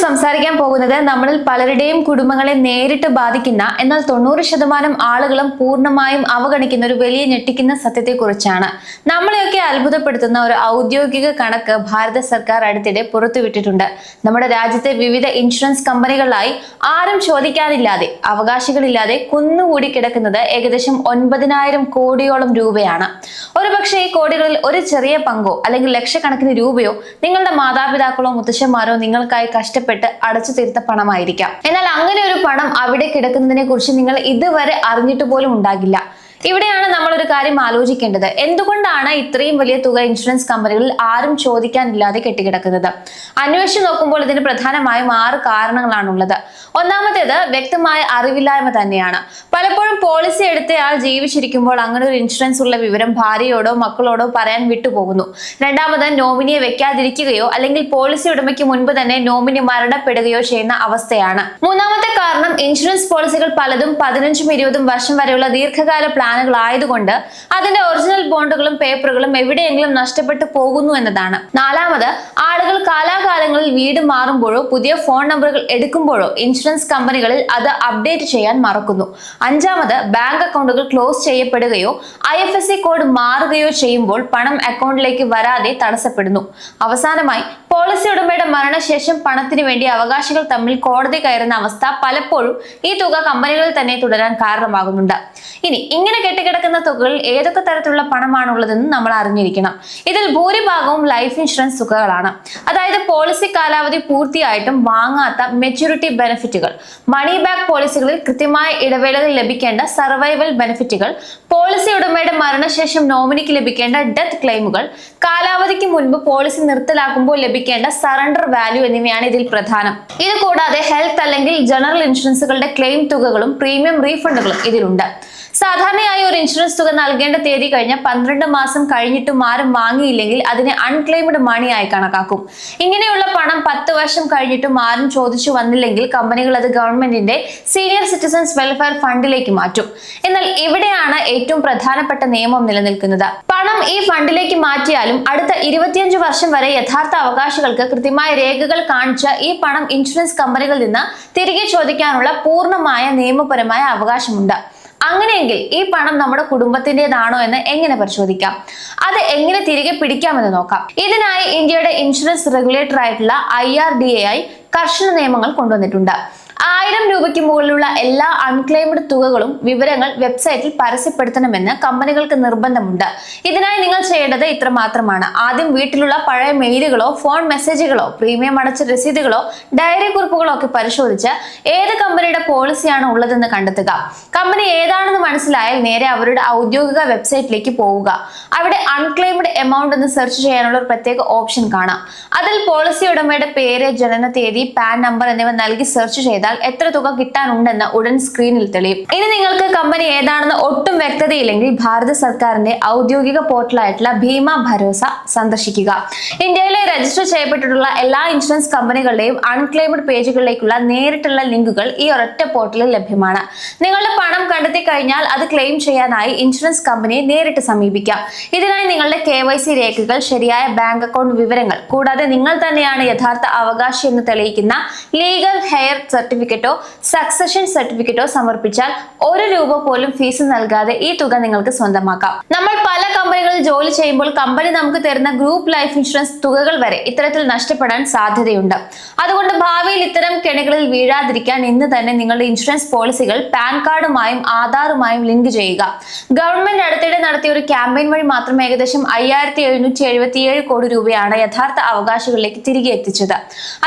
സംസാരിക്കാൻ പോകുന്നത് നമ്മളിൽ പലരുടെയും കുടുംബങ്ങളെ നേരിട്ട് ബാധിക്കുന്ന എന്നാൽ 90% ആളുകളും പൂർണ്ണമായും അവഗണിക്കുന്ന ഒരു വലിയ ഞെട്ടിക്കുന്ന സത്യത്തെക്കുറിച്ചാണ്. നമ്മളെയൊക്കെ അത്ഭുതപ്പെടുത്തുന്ന ഒരു ഔദ്യോഗിക കണക്ക് ഭാരത സർക്കാർ അടുത്തിടെ പുറത്തുവിട്ടിട്ടുണ്ട്. നമ്മുടെ രാജ്യത്തെ വിവിധ ഇൻഷുറൻസ് കമ്പനികളിലായി ആരും ചോദിക്കാനില്ലാതെ അവകാശികളില്ലാതെ കുന്നുകൂടി കിടക്കുന്നത് ഏകദേശം 9,000 കോടിയോളം രൂപയാണ്. ഒരുപക്ഷെ ഈ കോടികളിൽ ഒരു ചെറിയ പങ്കോ അല്ലെങ്കിൽ ലക്ഷക്കണക്കിന് രൂപയോ നിങ്ങളുടെ മാതാപിതാക്കളോ മുത്തശ്ശന്മാരോ നിങ്ങൾക്കായി കഷ്ടപ്പെട്ട് അടച്ചു തീർത്ത പണമായിരിക്കാം. എന്നാൽ അങ്ങനെ ഒരു പണം അവിടെ കിടക്കുന്നതിനെ കുറിച്ച് നിങ്ങൾ ഇതുവരെ അറിഞ്ഞിട്ട് പോലും ഉണ്ടാകില്ല. ഇവിടെയാണ് നമ്മൾ ഒരു കാര്യം ആലോചിക്കേണ്ടത്. എന്തുകൊണ്ടാണ് ഇത്രയും വലിയ തുക ഇൻഷുറൻസ് കമ്പനികളിൽ ആരും ചോദിക്കാനില്ലാതെ കെട്ടിക്കിടക്കുന്നത്? അന്വേഷിച്ച് നോക്കുമ്പോൾ ഇതിന് പ്രധാനമായും 6 കാരണങ്ങളാണുള്ളത്. ഒന്നാമത്തേത് വ്യക്തമായ അറിവില്ലായ്മ തന്നെയാണ്. പലപ്പോഴും പോളിസി എടുത്തയാൾ ജീവിച്ചിരിക്കുമ്പോൾ അങ്ങനെ ഒരു ഇൻഷുറൻസ് ഉള്ള വിവരം ഭാര്യയോടോ മക്കളോടോ പറയാൻ വിട്ടുപോകുന്നു. രണ്ടാമത് നോമിനിയെ വെക്കാതിരിക്കുകയോ അല്ലെങ്കിൽ പോളിസി ഉടമയ്ക്ക് മുൻപ് തന്നെ നോമിനി മരണപ്പെടുകയോ ചെയ്യുന്ന അവസ്ഥയാണ്. മൂന്നാമത്തെ കാരണം ഇൻഷുറൻസ് പോളിസികൾ പലതും 15-20 വർഷം വരെയുള്ള ദീർഘകാല പ്ലാനുകളായതുകൊണ്ട് അതിന്റെ ഒറിജിനൽ ബോണ്ടുകളും പേപ്പറുകളും എവിടെയെങ്കിലും നഷ്ടപ്പെട്ടു പോകുന്നു എന്നതാണ്. നാലാമത് ആളുകൾ കാലാകാലങ്ങളിൽ വീട് മാറുമ്പോഴോ പുതിയ ഫോൺ നമ്പറുകൾ എടുക്കുമ്പോഴോ ഇൻഷുറൻസ് കമ്പനികളിൽ അത് അപ്ഡേറ്റ് ചെയ്യാൻ മറക്കുന്നു. അഞ്ചാമത് ബാങ്ക് അക്കൗണ്ടുകൾ ക്ലോസ് ചെയ്യപ്പെടുകയോ IFSC കോഡ് മാറുകയോ ചെയ്യുമ്പോൾ പണം അക്കൗണ്ടിലേക്ക് വരാതെ തടസ്സപ്പെടുന്നു. അവസാനമായി പോളിസി ഉടമയുടെ മരണശേഷം പണത്തിന് വേണ്ടി അവകാശികൾ തമ്മിൽ കോടതി കയറുന്ന അവസ്ഥ പലപ്പോഴും ഈ തുക കമ്പനികളിൽ തന്നെ തുടരാൻ കാരണമാകുന്നുണ്ട്. ഇങ്ങനെ കെട്ടിക്കിടക്കുന്ന തുകകളിൽ ഏതൊക്കെ തരത്തിലുള്ള പണമാണുള്ളതെന്ന് നമ്മൾ അറിഞ്ഞിരിക്കണം. ഇതിൽ ഭൂരിഭാഗവും ലൈഫ് ഇൻഷുറൻസ് തുകകളാണ്. അതായത് പോളിസി കാലാവധി പൂർത്തിയായിട്ടും വാങ്ങാത്ത മെച്യൂരിറ്റി ബെനിഫിറ്റുകൾ, മണി ബാക്ക് പോളിസികളിൽ കൃത്യമായ ഇടവേളകൾ ലഭിക്കേണ്ട സർവൈവൽ ബെനിഫിറ്റുകൾ, പോളിസി ഉടമയുടെ മരണശേഷം നോമിനിക്ക് ലഭിക്കേണ്ട ഡെത്ത് ക്ലെയിമുകൾ, കാലാവധിക്ക് മുൻപ് പോളിസി നിർത്തലാക്കുമ്പോൾ ലഭിക്കേണ്ട സറണ്ടർ വാല്യൂ എന്നിവയാണ് ഇതിൽ പ്രധാനം. ഇത് കൂടാതെ ഹെൽത്ത് അല്ലെങ്കിൽ ജനറൽ ഇൻഷുറൻസുകളുടെ ക്ലെയിം തുകകളും പ്രീമിയം റീഫണ്ടുകളും ഇതിലുണ്ട്. സാധാരണയായി ഒരു ഇൻഷുറൻസ് തുക നൽകേണ്ട തീയതി കഴിഞ്ഞ 12 മാസം കഴിഞ്ഞിട്ടും ആരും വാങ്ങിയില്ലെങ്കിൽ അതിനെ അൺക്ലെയിംഡ് മണി ആയി കണക്കാക്കും. ഇങ്ങനെയുള്ള പണം 10 വർഷം കഴിഞ്ഞിട്ടും ആരും ചോദിച്ചു വന്നില്ലെങ്കിൽ കമ്പനികൾ അത് ഗവൺമെന്റിന്റെ സീനിയർ സിറ്റിസൺസ് വെൽഫെയർ ഫണ്ടിലേക്ക് മാറ്റും. എന്നാൽ ഇവിടെയാണ് ഏറ്റവും പ്രധാനപ്പെട്ട നിയമം നിലനിൽക്കുന്നത്. പണം ഈ ഫണ്ടിലേക്ക് മാറ്റിയാലും അടുത്ത 25 വർഷം വരെ യഥാർത്ഥ അവകാശികൾക്ക് കൃത്യമായ രേഖകൾ കാണിച്ച ഈ പണം ഇൻഷുറൻസ് കമ്പനികളിൽ നിന്ന് തിരികെ ചോദിക്കാനുള്ള പൂർണ്ണമായ നിയമപരമായ അവകാശമുണ്ട്. അങ്ങനെയെങ്കിൽ ഈ പണം നമ്മുടെ കുടുംബത്തിൻ്റെതാണോ എന്ന് എങ്ങനെ പരിശോധിക്കാം? അത് എങ്ങനെ തിരികെ പിടിക്കാമെന്ന് നോക്കാം. ഇതിനായി ഇന്ത്യയുടെ ഇൻഷുറൻസ് റെഗുലേറ്റർ ആയിട്ടുള്ള IRDAI കർശന നിയമങ്ങൾ കൊണ്ടുവന്നിട്ടുണ്ട്. 1000 രൂപയ്ക്ക് മുകളിലുള്ള എല്ലാ അൺക്ലെയിംഡ് തുകകളും വിവരങ്ങൾ വെബ്സൈറ്റിൽ പരസ്യപ്പെടുത്തണമെന്ന് കമ്പനികൾക്ക് നിർബന്ധമുണ്ട്. ഇതിനായി നിങ്ങൾ ചെയ്യേണ്ടത് ഇത്ര മാത്രമാണ്. ആദ്യം വീട്ടിലുള്ള പഴയ മെയിലുകളോ ഫോൺ മെസ്സേജുകളോ പ്രീമിയം അടച്ച രസീതുകളോ ഡയറി കുറിപ്പുകളോ ഒക്കെ പരിശോധിച്ച് ഏത് കമ്പനിയുടെ പോളിസിയാണ് ഉള്ളതെന്ന് കണ്ടെത്തുക. കമ്പനി ഏതാണെന്ന് മനസ്സിലായാൽ നേരെ അവരുടെ ഔദ്യോഗിക വെബ്സൈറ്റിലേക്ക് പോവുക. അവിടെ അൺക്ലെയിംഡ് എമൗണ്ട് എന്ന് സെർച്ച് ചെയ്യാനുള്ള ഒരു പ്രത്യേക ഓപ്ഷൻ കാണാം. അതിൽ പോളിസി ഉടമയുടെ പേര്, ജനന തീയതി, പാൻ നമ്പർ എന്നിവ നൽകി സെർച്ച് ചെയ്താൽ എത്ര തുക കിട്ടാനുണ്ടെന്ന് ഉടൻ സ്ക്രീനിൽ തെളിയും. ഇനി നിങ്ങൾക്ക് കമ്പനി ഏതാണെന്ന് ഒട്ടും വ്യക്തതയില്ലെങ്കിൽ ഭാരത സർക്കാരിന്റെ ഔദ്യോഗിക പോർട്ടലായിട്ടുള്ള ഭീമ ഭരോസ സന്ദർശിക്കുക. ഇന്ത്യയിലെ രജിസ്റ്റർ ചെയ്യപ്പെട്ടിട്ടുള്ള എല്ലാ ഇൻഷുറൻസ് കമ്പനികളുടെയും അൺക്ലെയിംഡ് പേജുകളിലേക്കുള്ള നേരിട്ടുള്ള ലിങ്കുകൾ ഈ ഒരൊറ്റ പോർട്ടലിൽ ലഭ്യമാണ്. നിങ്ങളുടെ പണം കണ്ടെത്തി കഴിഞ്ഞാൽ അത് ക്ലെയിം ചെയ്യാനായി ഇൻഷുറൻസ് കമ്പനിയെ നേരിട്ട് സമീപിക്കാം. ഇതിനായി നിങ്ങളുടെ KYC രേഖകൾ, ശരിയായ ബാങ്ക് അക്കൗണ്ട് വിവരങ്ങൾ, കൂടാതെ നിങ്ങൾ തന്നെയാണ് യഥാർത്ഥ അവകാശി എന്ന് തെളിയിക്കുന്ന ലീഗൽ ഹെയർ സർട്ടിഫിക്കറ്റോ സക്സഷൻ സർട്ടിഫിക്കറ്റോ സമർപ്പിച്ചാൽ 1 രൂപ പോലും ഫീസ് നൽകാതെ ഈ തുക നിങ്ങൾക്ക് സ്വന്തമാക്കാം. നമ്മൾ പല കമ്പനികളിൽ ജോലി ചെയ്യുമ്പോൾ കമ്പനി നമുക്ക് തരുന്ന ഗ്രൂപ്പ് ലൈഫ് ഇൻഷുറൻസ് തുകകൾ വരെ ഇത്തരത്തിൽ നഷ്ടപ്പെടാൻ സാധ്യതയുണ്ട്. അതുകൊണ്ട് ഭാവിയിൽ ഇത്തരം കെണികളിൽ വീഴാതിരിക്കാൻ ഇന്ന് തന്നെ നിങ്ങളുടെ ഇൻഷുറൻസ് പോളിസികൾ പാൻ കാർഡുമായും ആധാറുമായും ലിങ്ക് ചെയ്യുക. ഗവൺമെന്റ് അടുത്തിടെ നടത്തിയ ഒരു ക്യാമ്പയിൻ വഴി മാത്രം ഏകദേശം 5777 കോടി രൂപയാണ് യഥാർത്ഥ അവകാശികളിലേക്ക് തിരികെ എത്തിച്ചത്.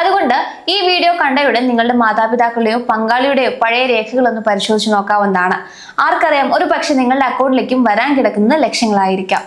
അതുകൊണ്ട് ഈ വീഡിയോ കണ്ടയുടൻ നിങ്ങളുടെ മാതാപിതാക്കളുടെയോ പങ്കാളിയുടെയോ പഴയ രേഖകളൊന്ന് പരിശോധിച്ച് നോക്കാവുന്നതാണ്. ആർക്കറിയാം, ഒരു പക്ഷെ നിങ്ങളുടെ അക്കൗണ്ടിലേക്കും വരാൻ കിടക്കുന്നത് ലക്ഷങ്ങളായിരിക്കാം.